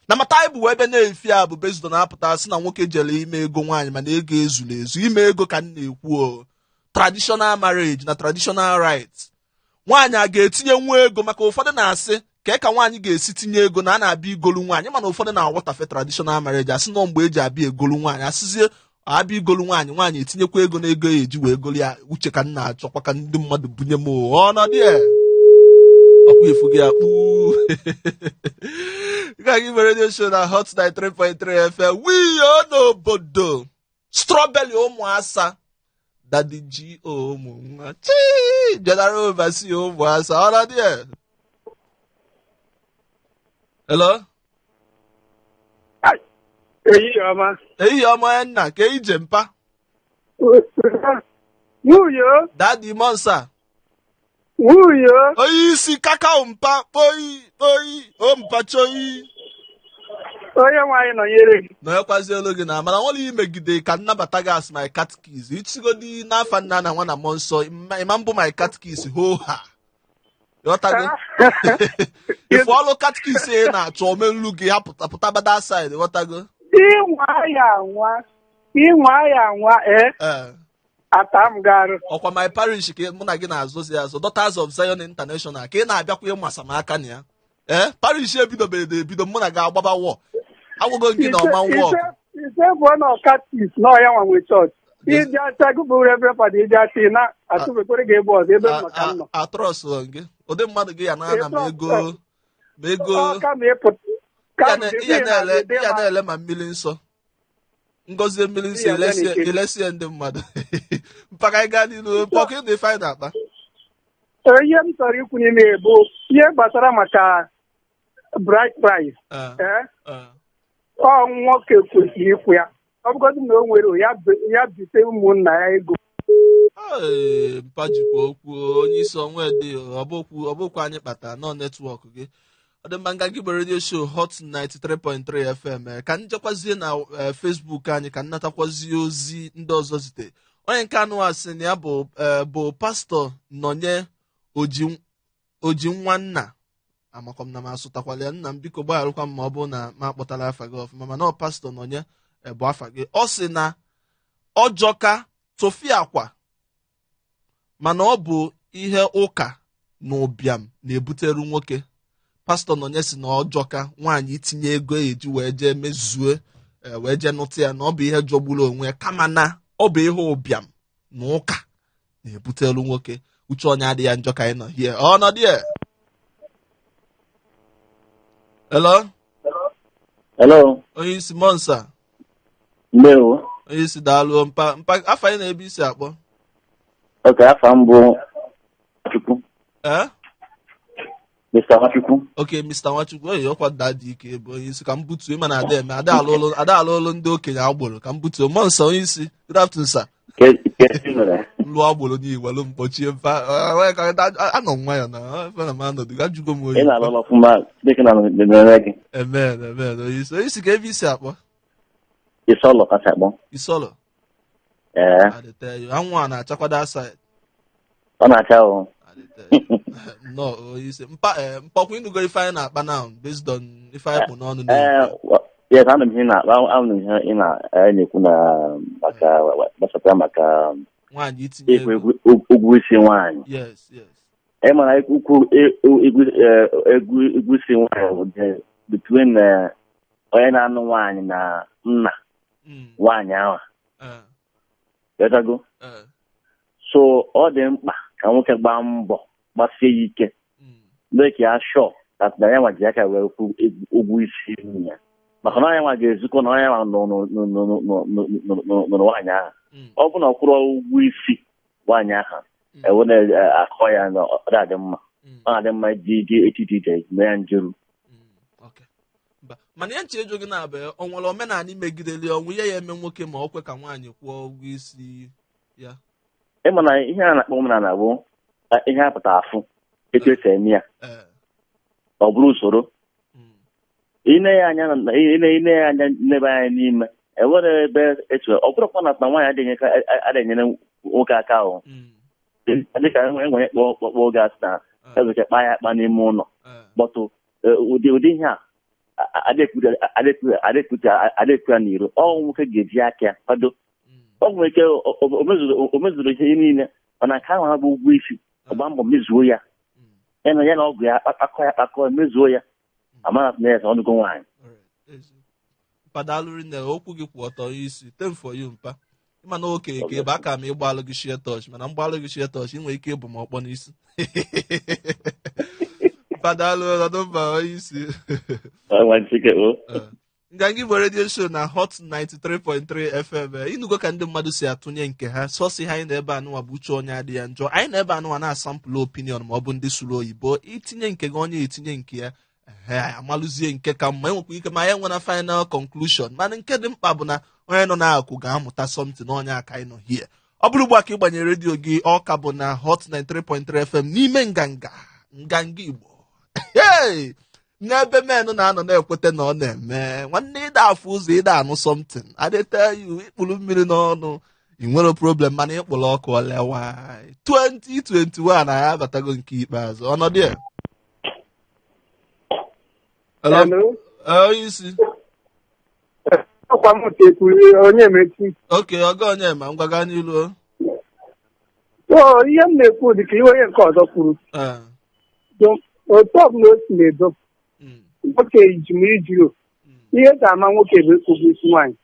na mata anyị bụ ebe na-efi a bụ bezido na-apụta sị na nwoke jere ime ego nwaanyị mana ego ezuru ezu. Ime ego ka m na-ekwu traditional marriage na traditional rights. Nwaanyị a ga-etinye nwa ego maka ụfọdụ na-asị ka nwaanyị ga-esi tinye ego na a na-abịa igolu nwaanyị mana ụfọdụ na-awọtafe traditional marriage asị nọ mgbe eji abịa egolu nwaanyị asịzie abịa igolu nwaanyị etinyekwa ego na ego ya eji wee golu ya. Uche ka m na-achọkwa ka ndị mmadụ bunye m ọnọdụ ọkwa efu gị akpụ ka gị mere redio show na Hot 93.3 FM wiyo n'obodo strawberry ụmụasa Daddy G ụmụ nwa General Overseer ụmụasa ọnọdụ. Hello? Ehihie ọma nna ka ije mpa. Wuyo. Daddy Monsa. Wuyo. Onye isi kakao mpa kpoyi o mpa choi. Onye nwaanyị nọnyere gị. Nọnyekwazi olu gị na mana nwere imegide ka nnabata gị as my catechist. Ichigodi n'afa nna na nwa na mmụọ nsọ ịma mbụ my catechist ho ha. Ghọtago? Ife ọlụ katkis ị na-achọ omenlu gị ha pụta bada side ghọtago? Inwa ya nwa atam garụ. Ọkwa my parish ka mụ na gị na-azụzi azụ Daughters of Zion International ka ị na-abịakwa ịmasa m aka na ya. Parish ebidobere ebido mụ na gị agbaba wọ agwụgo gị na ọma wọ. Ise bụ na katkis na ọya nwa nwe chọọchị. Iji acha gụbụ Reverend Fada iji acha na atụbekwere gị ebe ọzọ ebe maka nnọ. Atrọs gị ụdị mmadụ gị ya na-ana m ego ya na-ele ma mmiri nsọ ngozie mmiri nsọ elesie ndị mmadụ mpaka anyị gaa n'ilu pọkụ ịnụ ife anyị na-akpa. ihe m chọrọ ikwu n'ime bụ ihe gbasara maka bride price. Ọ nwoke kwesịrị ịkwụ ya. Ọ bụgodị na o nwere ya bite ụmụnna ya ego. Mpa jikwa okwu onye isi Onwedi ọbụkwa anyị kpatara nọ netwọk gị. Ọ dị mma nga gị gbere radio show Hot 93.3 FM ka njekwazie na Facebook anyị ka nnatakwazie ozi ndị ọzọ zite. Onye nke anụ asị na ya bụ pastọ Nonye Oji Nwanna amakom na m asụtakwala ya nna m biko gbagharụkwa m ma ọ bụ na m akpọtara afa gị ọfụma mana ọ pastọ Nonye bụ afa gị. Ọ sị na ọjọka tụfịa akwa mana ọ bụ ihe ụka na ụbịam na-ebuteru nwoke. Pastọ Nonye si na ọjọka nwaanyị itinye ego eji wee jee mezue wee jee nụta ya na ọ bụ ihe jọgburu onwe kama na ọ bụ ihe ụbịam na ụka na-ebuteru nwoke. Uche onye adị ya njọ ka anyị nọ hie ọnọdụ ya. Hello. Onye isi Monsa. Ndewo. Onye isi daalụ mpa afọ anyị na-ebe isi akpọ. Okay, afọ m bụ Nwachukwu. Mr. Nwachukwu. Okay, Mr. Nwachukwu. Oyi ọkwa dadị ike bụ onye isi ka m butuo ịma na ada eme ada alụ olu ndị okenye agboro ka m butuo. Monsa onye isi. Good afternoon, sir. Lụọ agboro n'iwelu mkpọchie mfa anọ nwa ya na fena m anọdụ ajụgo m oyi. Ị na-alụ ọrụ ọfụma dịka na mmemme gị. Amen onye isi ka ebe isi akpọ. Isolo kasị akpọ. Isolo. Anwụ a na-achakwado aside. Ọ na-acha ahụ. No, onye isi mpọkwa ịnụgo ife anyị na-akpa now based on ife anyị kpụ n'ọnụ. Yes, anụ m ihe na-ekwu na maka gbasara maka nwaanyị itinye egwu isi nwaanyị. Yes. Mana ukwu egwu isi nwaanyị between onye na-anụ nwaanyị na nna nwaanyị ahụ. Yọtago? So ọ dị mkpa ka nwoke gbaa mbọ gbasie ya ike make ya sure that na ya nwa ji aka wee kwu ụgwọ isi ya maka na onye nwa ga-ezukọ na onye nwa nụrụ nwaanyị ahụ. Ọ bụ na ọ kwụrụ ụgwọ isi nwaanyị ahụ ewe na-akọ ya na ọ dị mma ọ na-adị mma iji etiti mee ya njeru. Mana ya nche ejo gị na-abịa ọ nwere omenala imegideli ọnwụ ihe ya eme nwoke ma ọ kwe ka nwaanyị kwụọ ụgwọ isi ya. Ịma na ihe a na-akpọ omenala bụ ihe apụta afụ etu esi eme ya ọ bụrụ usoro ine ya anya n'ebe anya n'ime enwere ebe etu ọ bụrụkwa na nwaanyị adịnyere nwoke aka ahụ dịka enwere kpọkpọ oge asị na ezoche kpa ya akpa n'ime ụlọ kpọtụ ụdị ihe a adịkwu ya n'iro ọ nwoke ga-eji aka ya kwado. Ọ nwere ike o mezuru ihe niile mana nke ahụ ha bụ ụgwọ isi ọgba mbọ mezuo ya ya na ọgwụ ya akpakọ mezuo ya amara na ya ọnụgo nwaanyị. Padalụri na okwu gị kwụ ọtọ isi tem for you mpa ịma na okenye ka ebe aka m ịgbalụ gị shie touch mana mgbalụ gị shie touch ị nwere ike ịbụ m ọkpọ n'isi. Padalụ ọdụ mba onye isi. Nga gị bụ radio show na Hot 93.3 FM ịnụgo ka ndị mmadụ si atụnye nke ha sọsị ha anyị na ebe anụnwa bụ uche onye adị ya njọ anyị na ebe anụnwa na-asampụlụ opinion ma ọ bụ ndị sụrụ oyibo itinye nke gị onye etinye nke ya amalụzie nke ka mma enwekwa ike ma ya nwere final conclusion mana nke dị mkpa bụ na onye nọ n'akụ ga-amụta something onye aka anyị nọ hie. Ọ bụrụ ugbu a ka ịgbanye redio gị ọka bụ na Hot 93.3 FM n'ime nganga Igbo n'ebe menụ na-anọ na-ekweta na ọ na-eme nwanne ịda afụ ụzọ ịda anụ something adịta iwu ịkpụrụ mmiri n'ọnụ ị nwere problem mana ịkpụrụ ọkụ olewa 2021 na ya abatago nke ikpeazụ ọnọdụ ya. Onye isi onye mechi. Okay, ọga onye ma ngwaga n'ilu. Ihe m na-ekwu dị ka ihe onye nke ọzọ kwuru otu ọbụla o si na-edo nwoke ijiro ihe ga-ama nwoke bụ ịkwụgwọ isi nwaanyị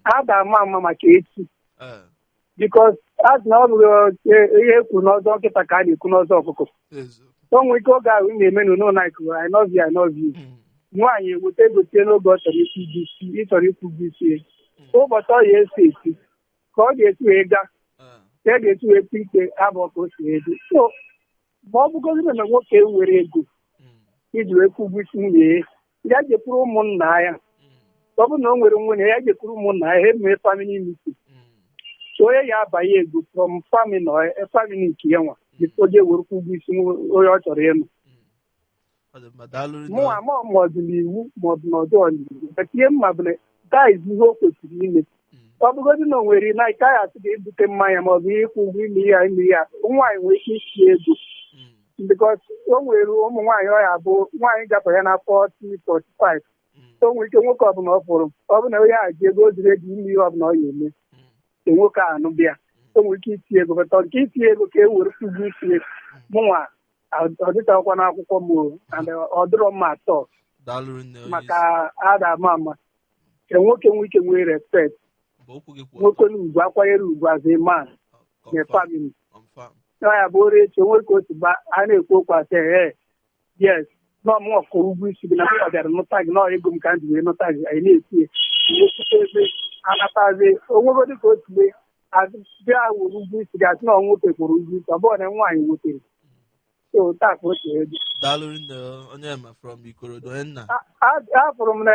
a ga-ama maka echi bikos a sị na ọ bụrụ ihe ekwu n'ọzọ nkịta ka a na-ekwu n'ọzọ ọkụkọ o nwere ike oge ahụ na-eme n'ụlọ ikwu I love you nwaanyị eweta ego tie n'oge ọ chọrọ ịkwụgwọ isi ụbọchị ọ ya esi esi ka ọ ga-esi wee gaa ka e ga-esi wee kpe ikpe abụọ ka o si edo so ma ọ bụgodị na nwoke nwere ego iji wee kwụ ụgwọ isi nwunye ya jepụrụ ụmụnna ya ọ bụ na o nwere nwunye ya jepụrụ ụmụnna ya ha emee famili miti so onye ya abanye ego from famili nke ya nwa o je were kwụ ụgwọ isi onye ọ chọrọ ịnụ mụnwa ma ọ dị n'iwu ma ọ bụ n'ọdụ ọdịnihu ihe mma bụ na daiz ihe o kwesịrị ime ọ bụgodị na o nwere na ike ya asị ga-ebute mmanya ma ọ bụ ịkwụ ụgwọ ime ya nwaanyị nwere ike isi ego because o nwere ụmụ nwaanyị ọ ya bụ nwaanyị gafere ya na 40-45 o nwere ike nwoke ọbụla ọ fụrụ ọ bụ na onye a ji ego o ziri eji ime ihe ọbụla ọ ya eme ka nwoke a anụ bịa o nwere ike iti ego bata nke iti ego ka e were ụgwọ isi mụnwa ọ dịtakwa n'akwụkwọ m ọ dịrọ mma atọ maka ada ama ama ka nwoke nwee ike nwee respect nwoke na ugwu akwanyere ugwu as a man na family ya bụ ore echi onwe ka otu a na-ekwu okwu asị yes n'ọmụ ọkụrụ ụgwọ isi gị na ọ bịara nụta gị na ego m ka m ji wee nụta gị anyị na-eti ekwute ebe anatazi onwego dịka otu mgbe bịa were ụgwọ isi gị asị na ọ nwoke kwụrụ ụgwọ isi ọ bụrụ na nwaanyị nwotere afụrụ m na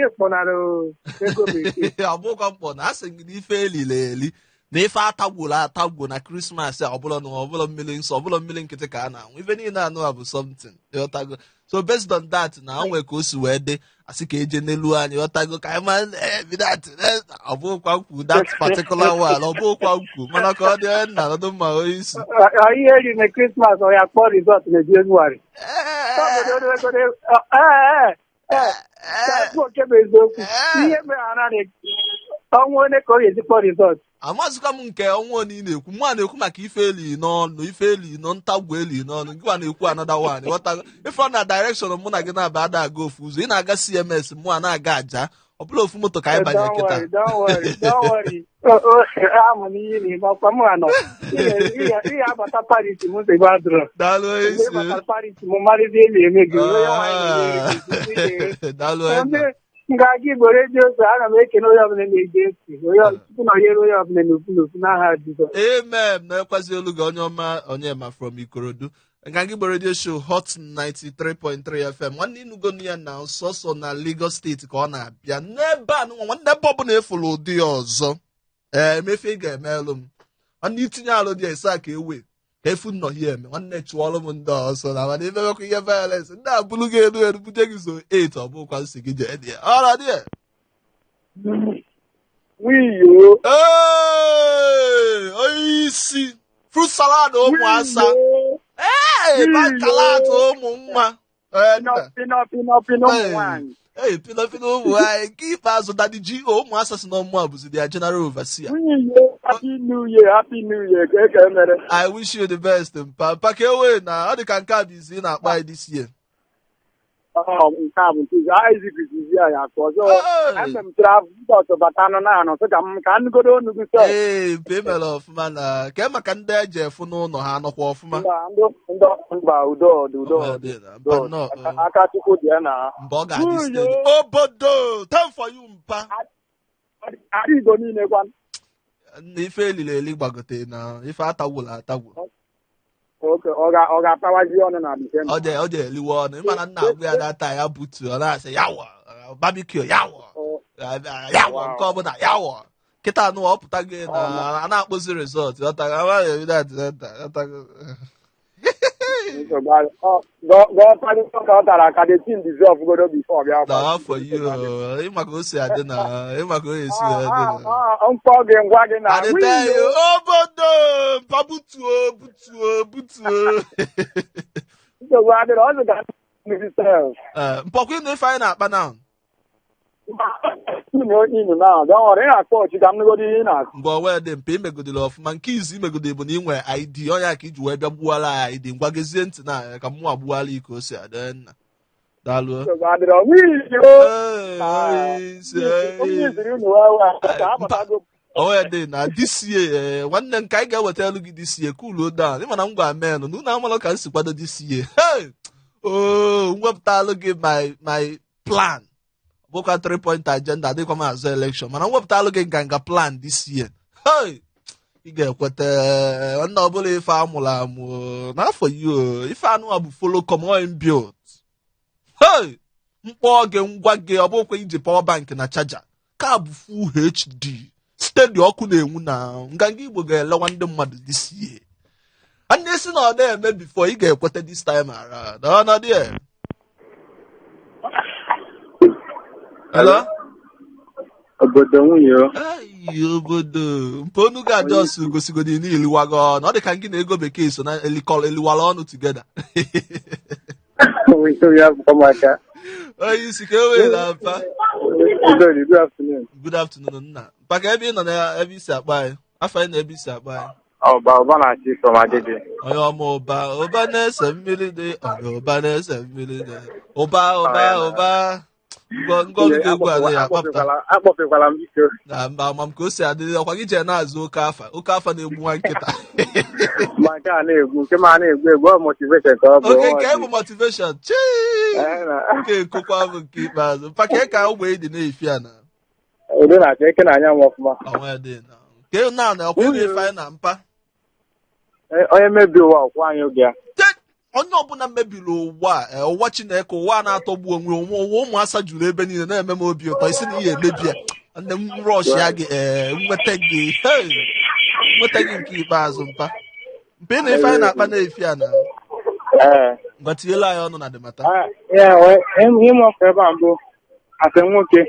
ịkpọnara ego bekee abụkwa mkpọ na asị gị na ife elile eli na ife atagwuru na krismas a ọbụla mmiri nsọ ọbụla mmiri nkịtị ka a na-anwụ ife niile anụ a bụ something ịghọtago so based on that na onwe ka o si wee dị asị ka eje n'elu anyị ịghọtago ka anyị ma that ọbụkwa nkwu that particular one ọbụkwa nkwu mana ka ọ dị onye nna nọdụ mma onye isi ihe eri na krismas ọ ya kpọọ rizọt na Jenụwarị oke bụ eziokwu ihe mere anaghị ọnwa onye ka ọ ga-eji kpọọ rizọt amazịkwa m nke ọnwa onye ị na-ekwu mụ na-ekwu maka ife eli n'ọnụ ife eli nọ ntagwu eli n'ọnụ gị wa na-ekwu anọda wan ghọtago ife ọ na direction mụ na gị na-aba ada aga ofu ụzọ ị na-aga CMS mụ a na-aga aja ọ bụla ofu moto ka anyị banye kịta ihe abata Paris m nsogbu adịrọ daalụ isi Paris m marịzi eli eme gị daalụ nga gị bụ redio so ana m ekene onye ọbụla na-ege ntị tupu na onyere onye ọbụla n'ofu n'ofu n'aha Jizọs amen na-ekwazi olu gị onye ọma Onyema from Ikorodu nga gị bụ redio show Hot 93.3 FM nwanne ịnụgo ya na sọsọ na Lagos steeti ka ọ na-abịa n'ebe a nwanne ebe ọbụla efuru ụdị ya ọzọ emefe ị ga-emelụ m nwanne itinye alụ dị esa ka ewe ka efu nnọhie eme nwanne chụọrọ m ndị ọsọ na mana imewekwa ihe violence ndị a bụrụ gị elu bute gị so 8 ọ bụkwa nsị gị jee dị ọra dị onye isi fruit salad ụmụasa bankalat ụmụ nwa pinopino ụmụ anyị nke ikpeazụ dadi ji ụmụasa si n'ọmụ a bụzi dia general overseer. Happy New Year. I wish you the best, mpa ka ewe na ọ dị ka nke a bụ izi ị na-akpa anyị this year. Nke a bụ ntuzi Isaac izizi ya akọ ọzọ eme m travel dọt bata anụ na anọ sị ka nnụgodo onu gị sọ mpe mere ọfụma na ke maka ndị eji efu n'ụlọ ha anọkwa ọfụma mba udo aka Chukwu dị ya na mgbe ọ ga-adị steady obodo time for you mpa adị Igbo niile gwa na ife elili gbagote na ife atagwụla atagwụ ọ ga-atawazi ọnụ na Disemba ọ dị eliwe ọnụ ịmana nna agwụ ya data ya butu ọ na-asị yawo barbecue yawo nke ọbụla yawo kịta anụ ọ pụta gị na a na-akpụzi rizọt ịmaka o si adị na ịmaka onye esi obodo mpa butuo mpọkwa ịnụ ife anyị na-akpa na mgbe o wee dị mpe imegodiri ọfụma nke izu imegodiri bụ na ị nwere ID ọnya ka iji wee bịa gbuwala ya ID ngwa gezie ntị na ka mụ agbuwala ike o si adị nna daalụ o wee dị na DCA nwanne nke anyị ga-eweta elu gị DCA kuluo down ịmana m gwa menụ na unu amalụ ka m si kwado DCA mwepụtalụ gị my plan bụkwa 3-point agenda adịkwa m azụ election mana mwepụtalụ gị nganga plan this year ị ga-ekweta nna ọbụla ife amụrụ amụ n'afọ yi ife anụ a bụ follow common build hey mkpọ gị ngwa gị ọ bụkwa iji power bank na chaja ka bụ full HD steady ọkụ na-enwu na nganga Igbo ga-elewa ndị mmadụ this year and esi na ọ na-eme before ị ga-ekweta this time around ọ dị hello obodo nwunye obodo mponu ga-ajọs gosigodi n'iliwago na ọ dị ka gị na ego bekee so na eliwala ọnụ together onye isi ka ewee na mpa good afternoon nna mpa ka ebe ị nọ na ebe isi akpa anyị afọ anyị na ebe isi akpa anyị ọba na-achị sọmadịdị onye ọma ụba na-ese mmiri dị onye ụba na-ese mmiri dị ụba ngọrụ ga-egwu adị ya akpọpụkwala m iko na mba ama m ka o si adịrị ọkwa gị jee na-azụ oke afa na-egbu nwa nkịta ma nke a na-egbu nke ma na-egbu ọ motivation ka ọ bụ oke nke bụ motivation nke ekokwa bụ nke ikpeazụ mpaka ka ụgbọ dị na-efi a na udo na-achọ eke na-anya m ọfụma nke na ọkwa na-efe anyị na mpa onye mebi ụwa ọkwụ anyị oge ya onye ọbụla mebiri ụwa Chineke ụwa na-atọgbu onwe ụwa ụmụasa juru ebe niile na-eme m obi ụtọ isi na ihe emebi ya nne m rọsh ya gị nweta gị nke ikpeazụ mpa ị na ife anyị na-akpa na-efi a na gbatinyela anyị ọnụ na dịmata ịmụọkụ ebe a mbụ asị nwoke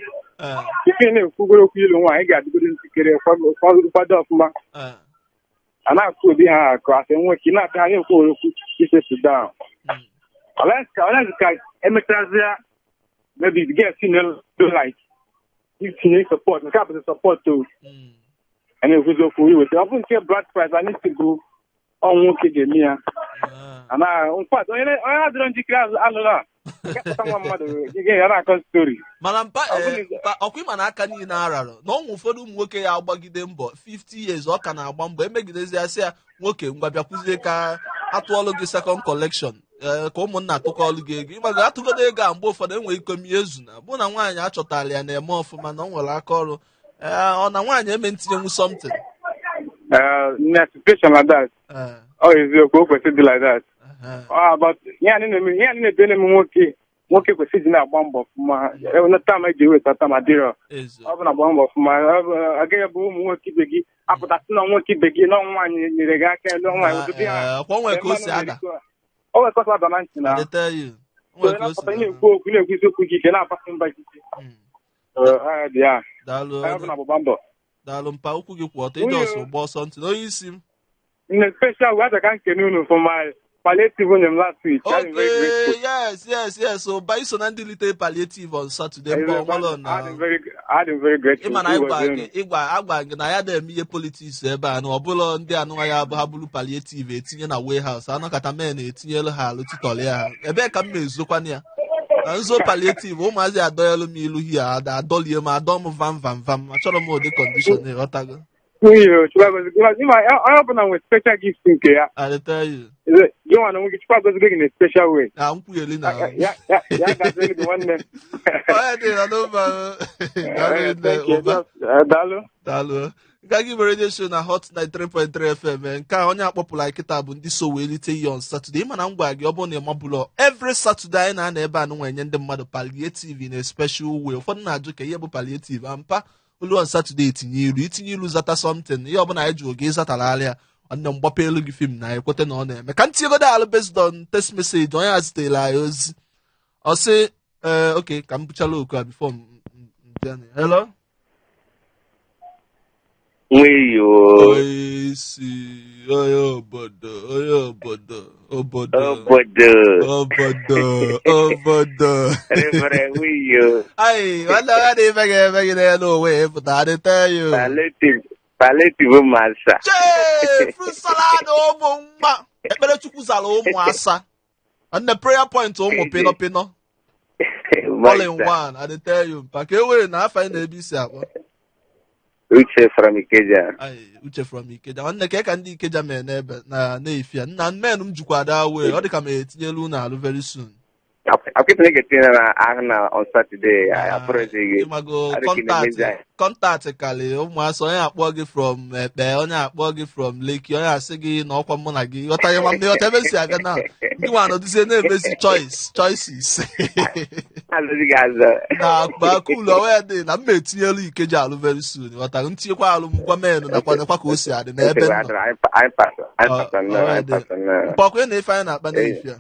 ife na-ekwugoro okwu ilu nwaanyị ga-adịgodo njikere kwado ọfụma a na-akụ ụdị ha akụ asị nwoke na-apịa ha na-ekwu okwu ise Sudan olezi ka emechazịa maybe the girl do like itinye support nke a bụ support o a na-ekwuzi okwu iweta ọ bụ nke brad price anyị si bụ ọnwụ nwoke ga-eme ya mkpad onye adịrọ njikere alụrụ a nkepụta nwa mmadụ ya na-akọ stori mana mpa ọkwa ịma na aka niile ararụ na ọnwụ ụfọdụ ụmụ nwoke ya agbagide mbọ 50 years ọ ka na-agba mbọ emegidezi ya sị ya nwoke ngwa bịakwuzie ka atụọlụ gị second collection ka ụmụnna atụkọọlụ gị ego ịmaga atụgodo ego a mgbe ụfọdụ enwere iko mie ezu na bụ na nwaanyị achọtala ya na-eme ọfụma na ọ nwere aka ọrụ ọ na nwaanyị eme ntinyenwu something na situation like that ọ eziokwu o kwesịrị dị like that but ihe anyị na-edele m nwoke kwesịrị dị na-agba mbọ ọfụma tam eji eweta tam adịrọ ọ bụ na agba mbọ ọfụma agaghị bụ ụmụ nwoke ibe gị apụtasị na nwoke ibe gị na nwaanyị nyere gị aka elu nwaanyị o nwekọta ada na ntị na na-ekwu okwu na-ekwuzi okwu gị ike na-apasị mba ikike dị ya bụ na agbụgba mbọ daalụ mpa okwu gị kwụ ọtọ ịdị ọsọ gba ọsọ ntị na onye isi m nne special we aja ka nkene unu for my palliative on last week. Okay, yes. So by so na ndị litere palliative on Saturday. I'm very grateful. Ịma na agwa gị na ya na-eme ihe politiks ebe a na ọ bụla ndị anụwa ya ha bụrụ palliative etinye na warehouse anọkọta men etinyelu ha alụ titọlị ya ebee ka m na-ezokwana ya na nzo palliative ụmụazị adọyelu m ilu hie adọlie m adọ m vam achọrọ m ụdị kọndishọn ịghọtago I open with special gifts in Kenya. I tell you. You want to get Chicago in a special way. I'm clearly now. Yeah, that's really the one. Dalo. Gagi radio show na Hot 93.3 FM. Nke onye akpọpụla kịta bụ ndị so welite ihe on Saturday. Mana ngwa gị ọ bụ na ịmabụlọ every Saturday na ebe anụ nwenye ndị mmadụ palliative in a special way. Ụfọdụ na-ajụ ka ihe bụ palliative ampa olu on Saturday itinye ilu zata something ihe ọbụla anyị jụ oge ịzatara alịa nwanne mgbape elu gị fim na ekwete na ọ na-eme ka ntị ego alụ based on text message onye a zitere anyị ozi ọ sị okay ka m bụchala oku a before hello onye obodo anyị nwanne ya na-eme ga-eme gị n'elu onwe pụta adịta ya palliative masa fruit salad ụmụ mma ekpere chukwu zara ụmụ asa nne prayer point ụmụ pino all in one I tell you mpa ka e were na afọ anyị na-ebe isi akpọ Uche from Ikeja. Uche from Ikeja. Nwanne ka ndị Ikeja mee n'ebe na Efia. Nna men m jikwa ada we. Ọ dị ka m etinyelu na alụ very soon. Akwụkwọ ga-etinye na ahụ na on Saturday apụrụzighị kọntaktị kali ụmụasị onye akpọ gị from Ekpe onye akpọ gị from Lekki onye asị gị na ọkwa mụ na gị ghọtanye ma mmehọta ebe si aga na ndị nwa nọdụzie na-emezi choices na akụlụ onwe dị na mma etinyelu Ikeji alụ very soon ghọtara ntinyekwa alụ ngwa menụ nakwa ka o si adị n'ebe mpọkwa na ife anyị na-akpa n'efi a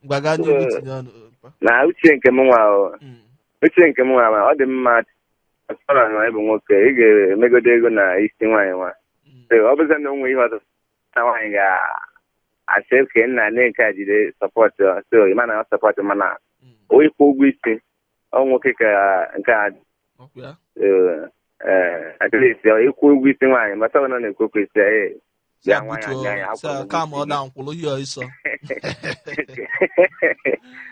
gbaga nye obi tinye ọnụ na uche nke m nwa ọ dị mma ọsọrọ na ịbụ nwoke ị ga-emegodo ego na isi nwaanyị nwa ọ bụzi na onwe ihe ọzọ na nwaanyị ga-asị oke nna nne nke a jide sọpọtụ so ịma na ọ sọpọtụ mana onye kwụ ụgwọ isi ọ nwoke ka nke a atleast ịkwụ ụgwọ isi nwaanyị mata ọ na-ekwu okwu isi ya nwaanyị anya kama ọ na-nkwụrụ ihe ịsọ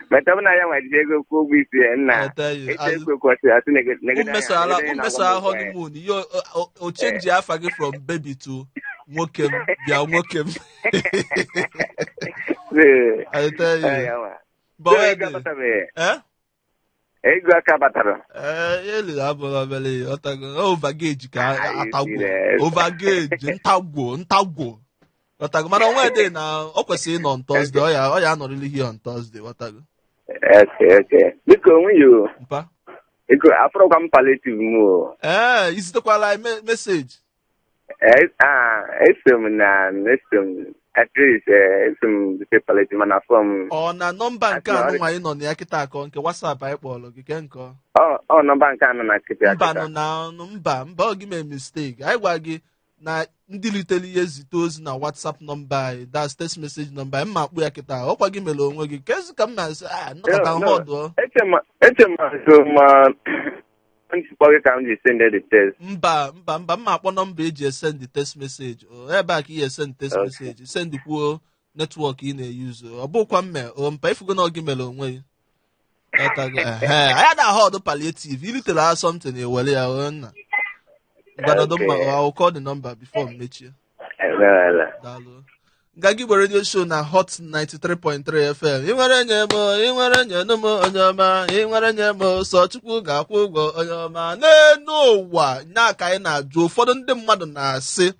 meta na ya nwajide ego kwụ ụgwọ isi ya nna umesara honeymoon ihe o chenji afa gị from baby to nwoke m bịa nwoke m ego aka batara eliri abụrụ obere ọtago ovagaji ka atagwo ovagaji ntagwo ọtago mana onwe dị na ọ kwesịrị ịnọ on Thursday ọ ya anọrịrị ihe on Thursday ọtago biko onwe ya mpa ego afọrọkwa m palliative m izitekwala meseji eso m at least eso m bute palliative mana fọm ọ na nọmba nke anụ nwaanyị nọ na ya kịta akọ nke WhatsApp anyị kpọrọ gị ke nke ọ nọmba nke anụ na kịta mba ọ gị mee mistake anyị gwa gị na ndị litere ihe zite ozi na WhatsApp nọmba anyị that's text message nọmba anyị mma akpụ ya kịta ọkwa gị mere onwe gị kezi ka m na-asị nnọkọta họdụ nchịkpọ gị ka m ji send the text mba mma akpọ nọmba eji esend the text message ebe a ka ihe esend text message send kwuo netwọk ị na-eyuzu ọ bụkwa mme mpa ifugo na ọ gị mere onwe gị anya na họdụ palliative ilitere ha something ewere ya nna gbanodo mma I'll call the number before mmechie daalụ nga gị bụ radio show na Hot 93.3 FM ị nwere nye m onye ọma ị nwere nye m sọ Chukwu ga-akwụ ụgwọ onye ọma n'elu ụwa nya ka anyị na-ajụ ụfọdụ ndị mmadụ na-asị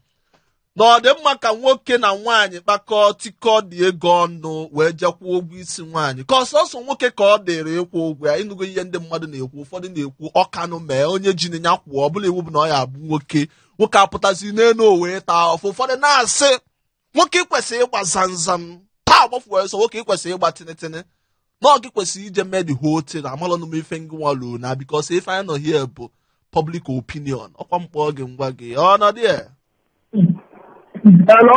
na ọ dị mma ka nwoke na nwaanyị kpakọọ tikọ dị ego ọnụ wee jekwuo ụgwọ isi nwaanyị ka ọsọsọ nwoke ka ọ dịrị ịkwụ ụgwọ ya ịnụgo ihe ndị mmadụ na-ekwu ụfọdụ na-ekwu ọkanụ mee onye ji ya kwụọ ọ bụla iwu bụ na ọ ya abụ nwoke apụtazi n'elu owe taa ọfụ ụfọdụ na-asị nwoke kwesịrị ịgba zamzam taa agbafuo ọsọ nwoke kwesịrị ịgba tinitini na ọ gị kwesịrị ije mee the whole thing amalụ m ife ngị nwaluo na because ife anyị nọ here bụ public opinion ọkwa mkpọ gị ngwa gị ọ nọ dị Hello?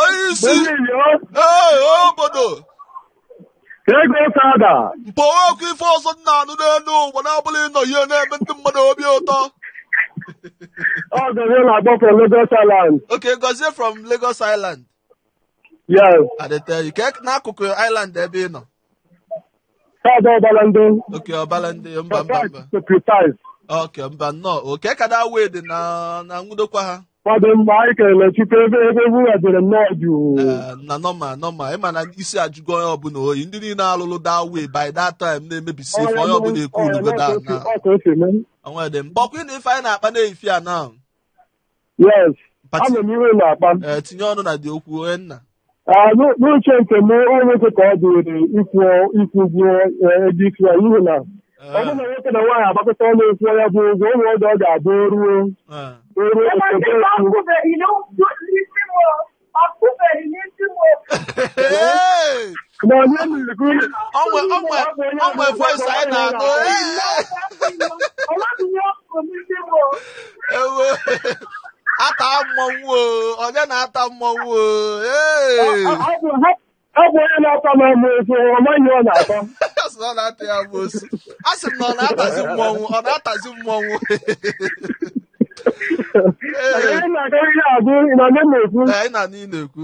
onye isi obodo Ego Sada. mpọwa ọkụ ife ọzọ nna anụ n'elu ụwa na-abụla ịnọ ihe na-eme ndị mmadụ obi ụtọ Ọ gọzie na-agbọ from Lagos Island. Okay, Gozie from Lagos Island. Yes. I tell you, n'akụkụ island ebe ị nọ. Sada Obalande. Okay, Obalande, mba. To precise. Okay, mba nnọọ. Okay, ka da wee dị na nwudokwa ha. Fọdụ mgbe anyị kelere chukwu ebe ebughaziri nnọọ jụụ. Na normal. Ịma na isi ajụgo onye ọbụla oyi. Ndị niile alụlụ that way by that time na-emebisi ife onye ọbụla ekwu ulugo da na. Onwe dị mba. Ọkwa ị na ife anyị na-akpa na-efi a na. Yes. Ama m iwe na-akpa. Tinye ọnụ na dị okwu onye nna. N'uche nke m onye ka ọ dịrị ikwu ụgwọ ego isi ya ihu na ọ bụ na nwoke na nwaanyị agbakọta ọnụ ekwu ya bụ ụgwọ ụmụ ọdụ ọ ga-abụ ruo onwe voice anyị na-anụ ata mmọnwụ onye na-ata mmọnwụ ọ bụ onye na-ata m amoosu ọ maghị ọ na-atọ ọ na-ata ya amoosu a sị m na ọ na-atazi mmọnwụ anyị na-aga ihe abụ na ndị na-ekwu anyị na ị na-ekwu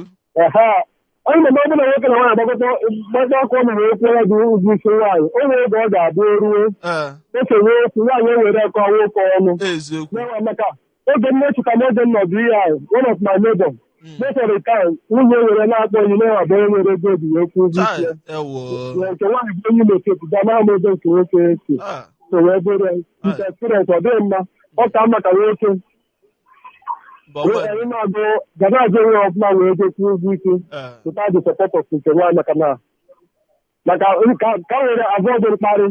onye na ọbụla nwoke na nwaanyị gbakọ ọkụ ọmụ wee kwụọ dị ụgwọ isi nwaanyị o nwere oge ọ ga-abụ ruo okenye okwu nwaanyị ewere aka nwoke ọnụ eziokwu maka oge m na-echeta n'oge nnọdụ ihe ahụ one of my neighbor mesịrị ka nwunye were na-akpọ onye na-ewaba onye nwere ego obi wee kwụ ụgwọ isi nke nwaanyị bụ onye na-ekepụta na ama ego nke nwoke esi so wee bụrụ nke experience ọ dịghị mma ọ ka mma ka nwoke onye na-abụ gaba azụ onwe ọbụla wee ego kwụ ụgwọ isi pụta dị sọpọtọ nke nwaanyị maka ka nwere abụọ dị mkparị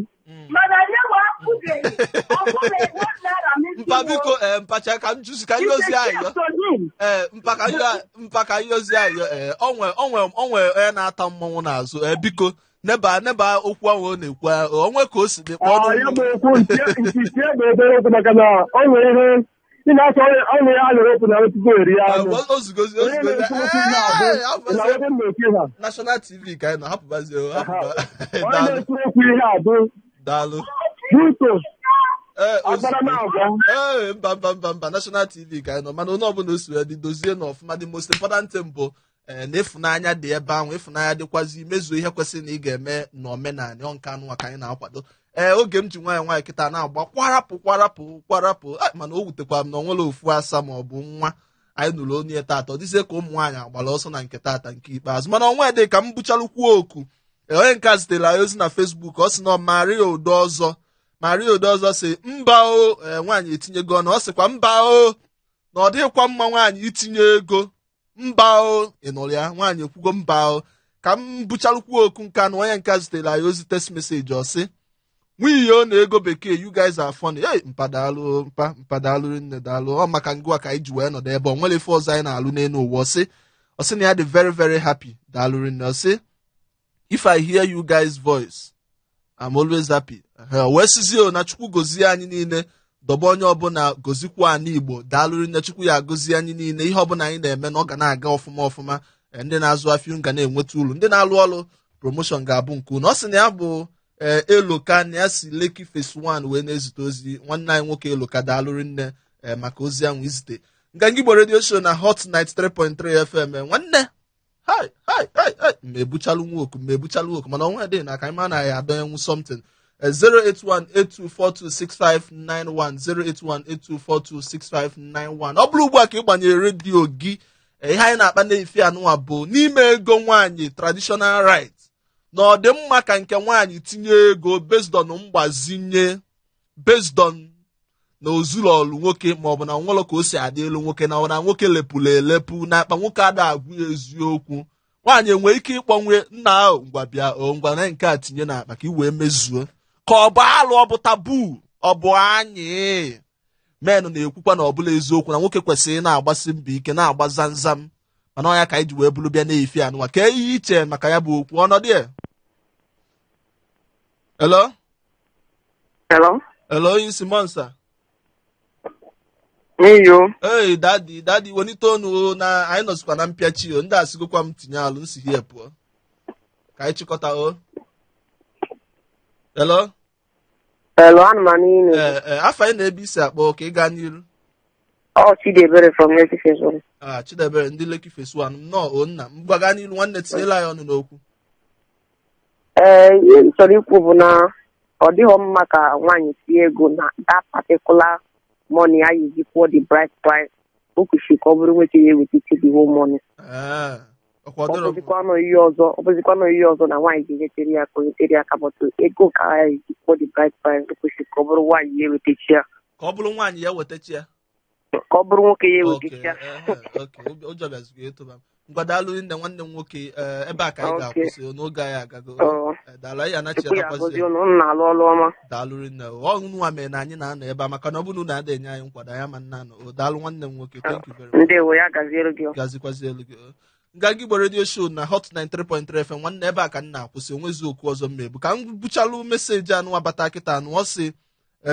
mpa biko mpacha ka m jụzi ka nyozi ayọ mpa ka nyozi ayọ onwe onye na-ata mmọnwụ n'azụ biko neba okwu ahụ ọ na-ekwu onwe ka o si dị kpọọ maka na o nwere ihe ị na-asọ ọnụ ya na-ewepụ na otubo eri ya ozugozi National TV ka anyị na-ahapụbazi na-ekwu okwu ihe abụ daalụ mba National TV ka anyị nọ mana onye ọbụla o si dị dozie na ọfụma dị most important thing bụ na ịfụnanya dị ebe ahụ ịfụnanya dịkwazi imezuo ihe kwesịrị na ị ga-eme n'omenala ọ nke anụ ka anyị na-akwado oge m ji nwaanyị kịta na-agba kwarapụ mana o wutekwa m na onwere ofu asa ma ọ bụ nwa anyị nụrụ onye tata ọ dịzie ka ụmụ nwaanyị agbara ọsọ na nke tata nke ikpeazụ mana ọnwa dị ka m bụchalụkwuo oku onye nke a zitere anyị ozi na Facebook ọ sị na Maria Odoọzọ si mba o nwaanyị etinyego ọnụ ọ sịkwa mba o na ọ dịghịkwa mma nwaanyị itinye ego mba o ị nụrụ ya nwaanyị ekwugo mba o ka m bụchalụkwuo oku nke anụ onye nke a zitere anyị ozi text message ọ sị nwunye o na ego bekee you guys are funny mpadalụ nne daalụ ọ maka ngwa ka anyị ji wee nọdụ ebe ọ nwere ife ọzọ anyị na-alụ n'elu ụwa ọ sị na ya dị very very happy daalụ nne ọ sị if I hear you guys voice I'm always happy wee sizie na Chukwu gozie anyị niile dọba onye ọbụla gozikwa anyị Igbo daalụ nne Chukwu ya gozie anyị niile ihe ọbụla anyị na-eme na ọ ga na-aga ọfụma ndị na-azụ afịa ga na-enweta uru ndị na-alụ ọrụ promotion ga-abụ nke unu ọ sị na ya bụ Eloka na ya si Lekki Phase 1 wee na-ezite ozi nwanne anyị nwoke Eloka daalụrị nne maka ozi ahụ izite Nganga Igbo Radio Show na Hot 93.3 FM nwanne mmebuchalụ nwoke mana onwe dị na ka anyị ma na ya adọnyenwu something 08182426591 08182426591 ọ bụrụ ugbu a ka ị gbanyere redio gị ihe anyị na-akpa n'ife anụnwa bụ n'ime ego nwaanyị traditional right na ọ dị mma ka nke nwaanyị tinye ego based on mgbazinye based on na ozulọlụ nwoke maọbụ na nwụlọ ka o si adị elu nwoke na ọna nwoke lepụrụ elepụ na akpa nwoke ada agwụ ya eziokwu nwaanyị enwere ike ịkpọnwe nna ahụ ngwa bịa ngwa na nke a tinye na akpa ka i wee mezuo ka ọ bụ alụ ọ bụ tabu ọ bụ anyị menụ na-ekwukwa na ọbụla eziokwu na nwoke kwesịrị na-agbasi mbọ ike na-agba zamzam mana ọ ya ka anyị ji wee bụrụ bịa na-efe anụnwa ka ihe iche maka ya bụ okwu ọnọdụ ya hello onye isi monsa hey daddy wenite onu na anyị nọzikwa na mpịachi o ndị asịgokwa m tinye alụ nsighi pụọ ka anyị chịkọta o hello afọ anyị na-ebe isi akpọ ka ị gaa n'iru Chidebere from Lekki Phase 1. Chidebere ndị Lekki Phase 1 nnọọ nna m gwaga n'iru nwanne tinyela ya ọnụ n'okwu ihe m chọrọ ikwu bụ na ọ dịghị mma ka nwaanyị tinye ego na that particular money a yi kwuo the bride price o kwesịrị ka ọ bụrụ nwoke ya ewetete the whole money. Ọ bụzikwa ihe ọzọ na nwaanyị ga-enyetere ya ka o nyetere ya ka bọtụ ego ka a yi kwuo the bride price o kwesịrị ka ọ bụrụ nwaanyị ya ewetachi ya ka ọ bụrụ nwaanyị ya wetachi ya ka ọ bụrụ nwoke ya ewetachi ya ụjọ bịazigoro etoba mgbadalụ nne nwanne m nwoke ebe a ka anyị ga-akwụsị n'oge anyị agago daalụ nne ọnụnwa mere na anyị na-anọ ebe a maka na ọ bụrụ na ada enye anyị nkwado ya ma nna anọ daalụ nwanne m nwoke thank you very much gazikwazi elu gị Nganga Igbo Radio Show na Hot 93.3 FM nwanne ebe a ka m na-akwụsị onwezi okwu ọzọ mmebu ka m buchalụ meseji anụ abata kịta anụ ọ sị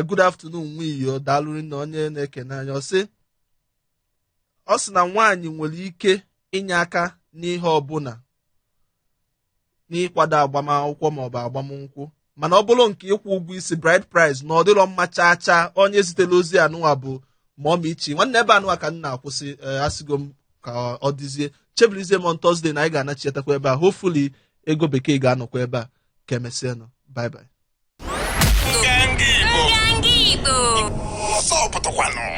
good afternoon nwiyo daalụ nne onye na-ekene anyị ọ sị na nwaanyị nwere ike inye aka n'ihe ọbụla n'ịkwado agbamakwụkwọ maọbụ agbamnkwụ mana ọ bụrụ nke ịkwụ ụgwọ isi bride price na ọ dịrọ mma chaa onye zitere ozi anụnwa bụ Momichi nwanne ebe anụnwa ka m na-akwụsị asịgo m ka ọ dịzie chebilizie m on Thursday na anyị ga-anachiatakwa ebe a hopefully ego bekee ga-anọkwa ebe a ka emesịanụ bye bye.